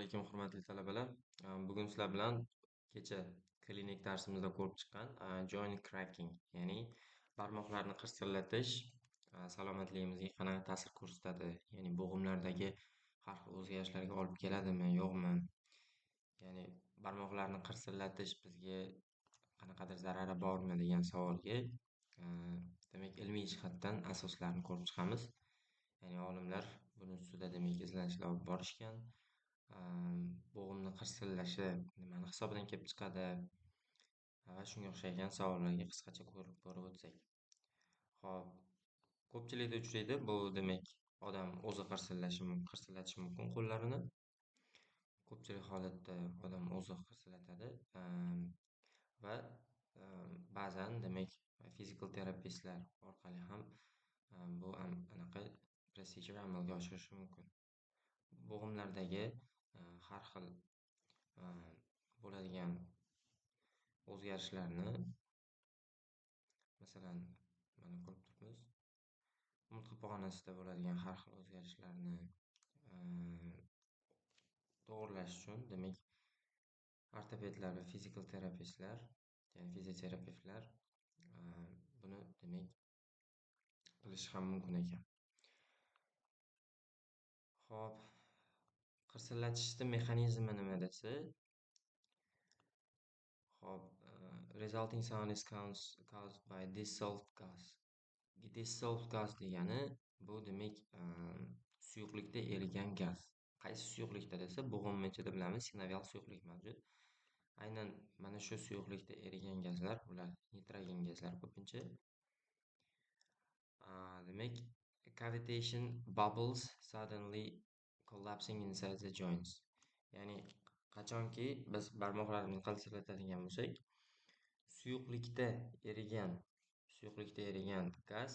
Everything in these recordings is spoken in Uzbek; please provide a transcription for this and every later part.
Assalomu alaykum, hurmatli talabalar. Bugun sizlar bilan kecha klinik darsimizda ko'rib chiqqan joint cracking, ya'ni barmoqlarni qirsillatish salomatligimizga qanaqa ta'sir ko'rsatadi, ya'ni bo'g'imlardagi har xil o'zgarishlarga olib keladimi, yo'qmi? Ya'ni barmoqlarni qirsillatish bizga qanaqadir zarari bormi degan savolga demak ilmiy jihatdan asoslarini ko'rib chiqamiz. Ya'ni olimlar buni ustida demak izlanishlar olib borishgan. Bo'g'imni qirsillashi nimani hisobidan kelib chiqadi va shunga o'xshagan savollarga qisqacha ko'rib o'tsak. Ho'p, ko'pchilikda uchraydi bu demak odam o'zi qirsillatishi mumkin qo'llarini. Ko'pchilik holatda odam o'zi qirsillatadi va ba'zan demak physical terapistlar orqali ham bu anaqa procedure amalga oshirishi mumkin. Bo'g'imlardagi har xil bo'ladigan o'zgarishlarni, masalan, mana ko'rib turibmiz. Umurtqa pog'onasida bo'ladigan har xil o'zgarishlarni to'g'irlash uchun demak ortopedlar va physical terapistlar, ya'ni fizioterapevtlar buni demak qilishi ham mumkin ekan. Xo'p, qirsillatishni mexanizmi nima desa, resulting sound is caused by dissolved gas. Dissolved gas degani bu demak suyuqlikda erigan gaz. Qaysi suyuqlikda desa, bo'g'im ichida bilamiz, sinovial suyuqlik mavjud. Aynan mana shu suyuqlikda erigan gazlar, bular nitrogen gazlar ko'pincha. Demak, cavitation bubbles suddenly collapsing inside the joints. Ya'ni qachonki biz barmoqlarimizni qilsillatadigan bo'lsak, suyuqlikda erigan gaz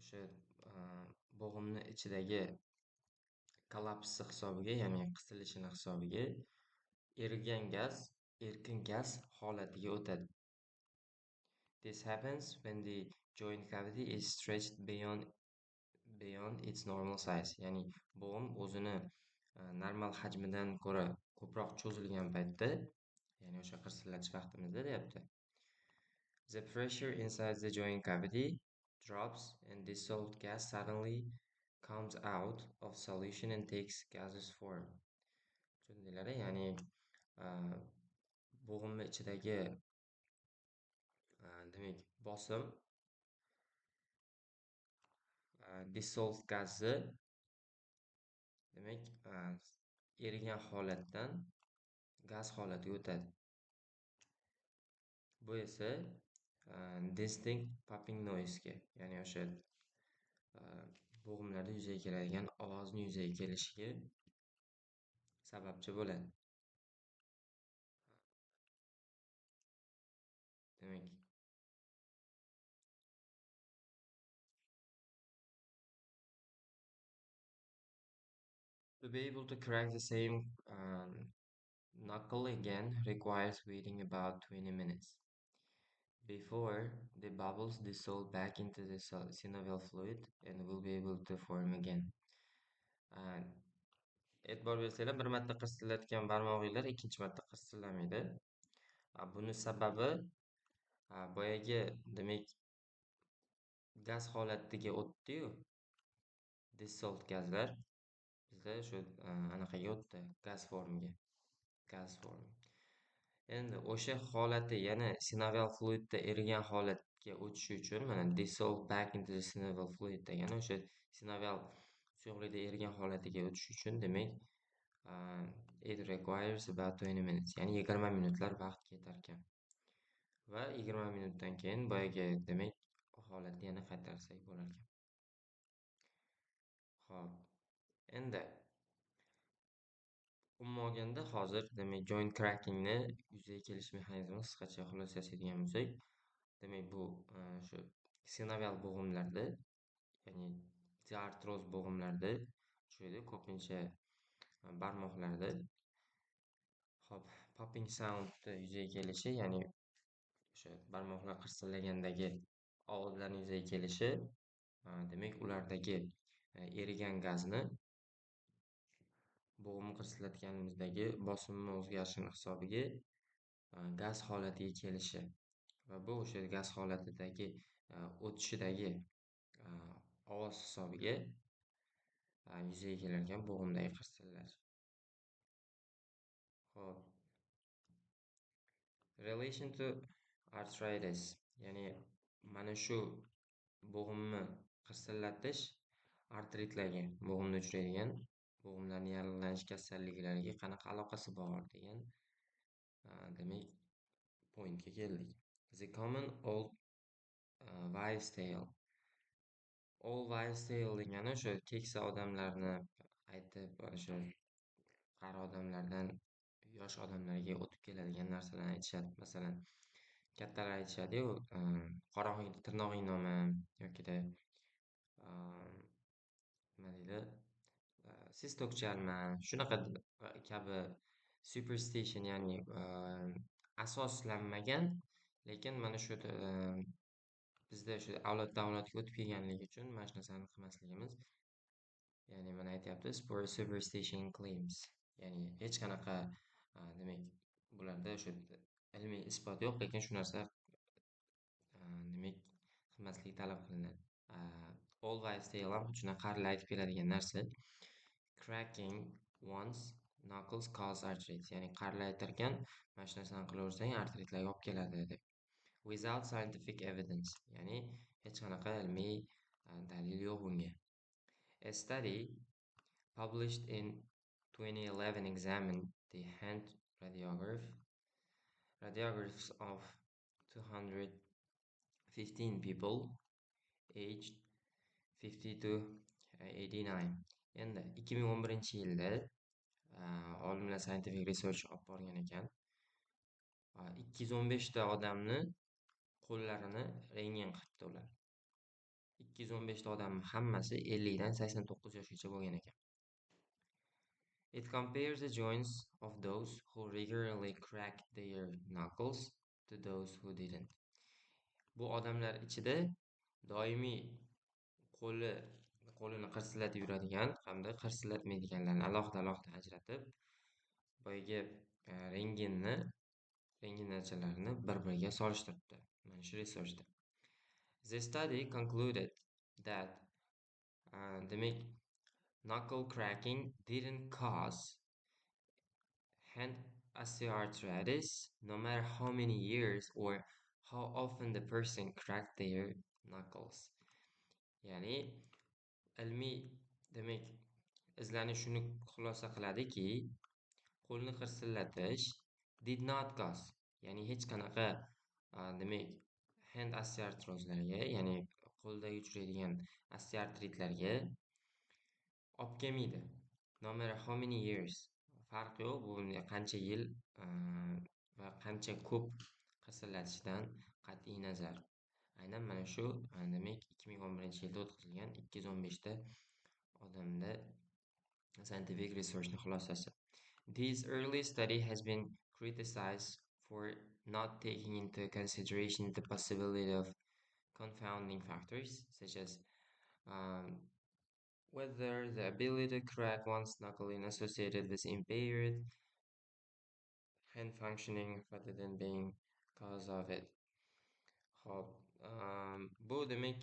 o'sha bo'g'imni ichidagi kollapsi hisobiga, ya'ni qisilishini hisobiga erigan gaz erkin gaz holatiga o'tadi. This happens when the joint cavity is stretched beyond its normal size. Ya'ni bo'g'im o'zini normal hajmidan ko'ra ko'proq cho'zilgan paytda, ya'ni o'sha qirsillatish vaqtimizda deyapti. The pressure inside the joint cavity drops and dissolved gas suddenly comes out of solution and takes gaseous form. Tushundinglar? Ya'ni bo'g'imni ichidagi demak bosim dissolved gazi demak erigan holatdan gaz holatiga o'tadi. Bu esa distinct popping noise'ga, ya'ni o'sha bo'g'imlarda yuzaga keladigan ovozni yuzaga kelishiga sababchi bo'ladi. Demak, to be able to crack the same knuckle again requires waiting about 20 minutes before the bubbles dissolve back into the synovial fluid and will be able to form again. E'tibor bersanglar, bir marta qirsillatgan barmog'inglar ikkinchi marta qirsillamaydi. Buni sababi boyagi demak gaz holatiga o'tdi-yu, dissolved gazlar bizda shu anaqaga o'tdi, gaz form. Endi o'sha holati yana synovial fluidda erigan holatga o'tishi uchun mana dissolve back into the synovial fluid degani o'sha synovial suyuqlikda erigan holatiga o'tishi uchun demak it requires about 20 minutes, ya'ni 20 minutlar vaqt ketar ekan. Va 20 minutdan keyin boyagi demak holatni yana qaytarsak bo'lar ekan. Xo'p. Endi umuman olganda hozir demak joint crackingni yuzaga kelish mexanizmini qisqacha xulosa yasagan bo'lsak, demak bu shu sinovial bo'g'imlarda, ya'ni diartroz bo'g'imlarda uchraydi, ko'pincha barmoqlarda. Hop, popping soundni yuzaga kelishi, ya'ni o'sha barmoqlar qirsillagandagi ovozlarning yuzaga kelishi demak ulardagi erigan gazni bo'g'imni qirsillatganimizdagi bosimni o'zgarishini hisobiga gaz holatiga kelishi va bu o'sha gaz holatidagi o'tishidagi ovoz hisobiga yuzaga kelarkan bo'g'imdagi qirsillash. Hop. Relation to arthritis, ya'ni mana shu bo'g'imni qirsillatish artritlarga, bo'g'imda uchraydigan bo'g'imlarning yallig'lanish kasalliklariga qanaqa aloqasi bor degan demak pointga keldik. The common old wives' tale. Old wives' tale degani o'sha keksa odamlarni aytib, o'sha qari odamlardan yosh odamlarga o'tib keladigan narsalarni aytishadi. Masalan, kattalar aytishadi-yu, qorong'i tirnog'ing nomi yokida nima deydi, siz to'kchalman, shunaqa kabi superstition, ya'ni asoslanmagan, lekin mana shu bizda shu avloddan avlodga o'tib kelganligi uchun mana shu narsani qilmasligimiz, ya'ni mana aytyapti superstition claims, ya'ni hech qanaqa demak bularda o'sha ilmiy isbot yo'q, lekin shu narsa demak qilmaslik talab qilinadi. Old wives' tale ham shunaqa qarilar aytib keladigan narsa. Cracking one's knuckles cause arthritis, ya'ni qarilar aytarkan, mana shu narsani qilaversang artritlarga olib keladi deb. Without scientific evidence, ya'ni hech qanaqa ilmiy dalil yo'q bunga. A study published in 2011 examined the hand radiographs of 215 people aged 50 to 89. Endi 2011-yilda olimlar scientific research olib borgan ekan. 215 ta odamni qo'llarini rentgen qilibdi ular. 215 ta odamning hammasi 50 dan 89 yoshgacha bo'lgan ekan. It compares the joints of those who regularly cracked their knuckles to those who didn't. Bu odamlar ichida doimiy qo'lini qirsillatib yuradigan hamda qirsillatmaydiganlarni alohida ajratib, boyagi rentgen natijalarini bir-biriga solishtiribdi. Mana shu researchda. The study concluded that demak knuckle cracking didn't cause hand osteoarthritis no matter how many years or how often the person cracked their knuckles. Ya'ni ilmiy demak izlanish shuni xulosa qiladiki, qo'lni qirsillatish did not cause, ya'ni hech qanaqa demak hand osteoartrozlarga, ya'ni qo'ldagi uchraydigan osteoartritlarga olib kelmaydi. No matter how many years, farqi yo'q, bu qancha yil va qancha ko'p qirsillatishidan qat'iy nazar. Aynan mana shu demak 2011-yilda o'tkazilgan 215 ta odamda scientific researchning xulosasi. This early study has been criticized for not taking into consideration the possibility of confounding factors such as whether the ability to crack one's knuckle is associated with impaired hand functioning rather than being cause of it. Hop, bu demak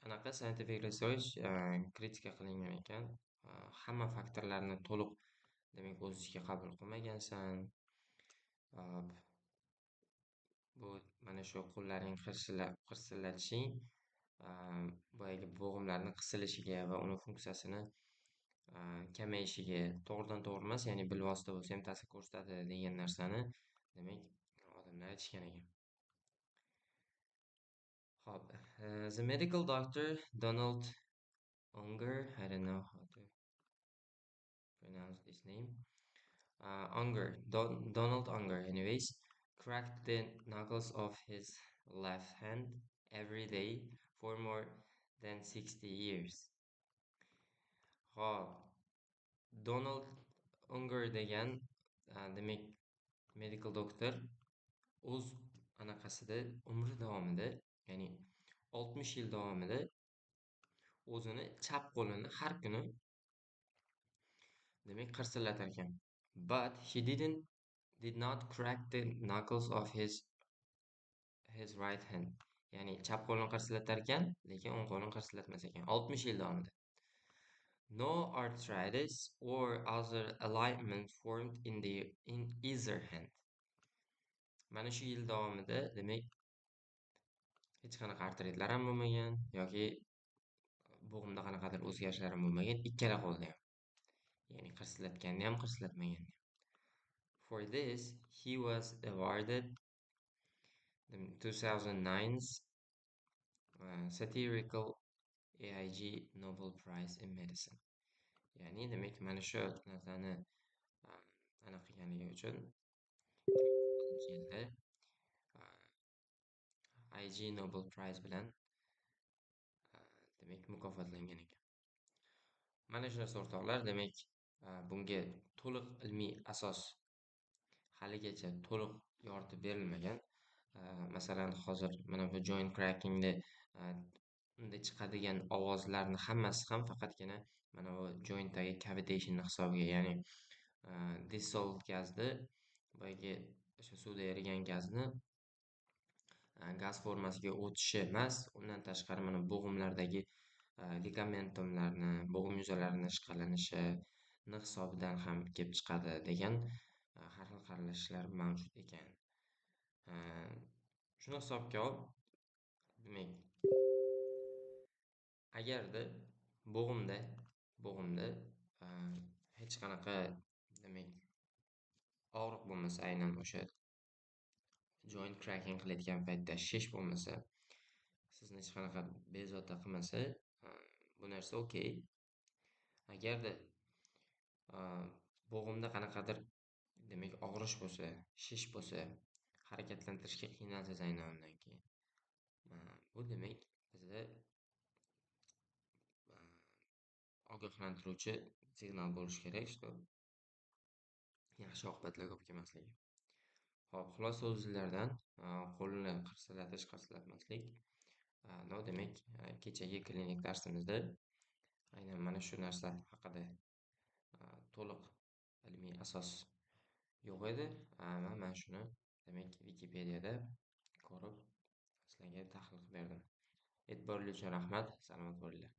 anaqa scientific research kritika qilingan ekan. Hamma faktorlarni to'liq demak o'z ichiga qabul qilmagansan. Bu mana shu qo'llaring qirsillatishing boyagi bo'g'imlarni qisilishiga va uni funksiyasini kamayishiga to'g'ridan to'g'ri emas, ya'ni bilvosita bo'lsa ham ta'sir ko'rsatadi degan narsani demak odamlar aytishgan ekan. Hop, the medical doctor Donald Unger, I don't know how to pronounce this name. Donald Unger, anyways, cracked the knuckles of his left hand every day for more than 60 years. Hop, Donald Unger degan demak medical doktor o'z anaqasida umri davomida, ya'ni 60 yil davomida o'zini chap qo'lini har kuni Demak, qirsillatar ekan. But he did not crack the knuckles of his right hand. Ya'ni chap qo'lini qirsillatar ekan, lekin o'ng qo'lini qirsillatmas ekan. 60 yil davomida. No arthritis or other alignment formed in either hand. Mana shu yil davomida demak hech qanaqa artritlar ham bo'lmagan yoki bo'g'imda qanaqadir o'zgarishlar ham bo'lmagan ikkala qo'lda ham. Ya'ni qirsillatganda ham, qirsillatmaganda ham. For this, he was awarded the 2009's Satirical AIG Nobel Prize in Medicine. Ya'ni demak mana shu narsani aniq qilganligi uchun 2009 yilda IG Nobel Prize bilan demak mukofotlangan ekan. Mana shu narsa o'rtoqlar, demak bunga to'liq ilmiy asos haligacha to'liq yoritib berilmagan. Masalan, hozir mana bu joint crackingda unda chiqadigan ovozlarni hammasi ham faqatgina mana bu jointdagi cavitationni hisobiga, ya'ni dissolved gazni, boyagi o'sha suvda erigan gazni gaz formasiga o'tishi emas, undan tashqari mana bo'g'imlardagi ligamentumlarni, bo'g'im yuzalarini ishqalanishini hisobidan ham kelib chiqadi degan har xil qarashlar mavjud ekan. Shuni hisobga olib, demak, agarda bo'g'imda hech qanaqa demak og'riq bo'lmasa, aynan o'sha joint cracking qilayotgan paytda shish bo'lmasa, sizni hech qanaqa bezovta qilmasa, bu narsa okey. Agarda bo'g'imda qanaqadir demak og'rish bo'lsa, shish bo'lsa, harakatlantirishga qiynalsangiz aynan undan keyin, bu demak bizda ogohlantiruvchi signal bo'lishi kerak, что yaxshi oqibatlarga olib kelmasligi. Hop, xulosa o'zinglardan qo'lni qirsillatish, qirsillatmaslik. Demak, kechagi klinik darsimizda aynan mana shu narsa haqida to'liq ilmiy asos yo'q edi. Mana shuni demak Wikipediyada ko'rib sizlarga tahlil qilib berdim. E'tiboringiz uchun rahmat. Salomat bo'linglar.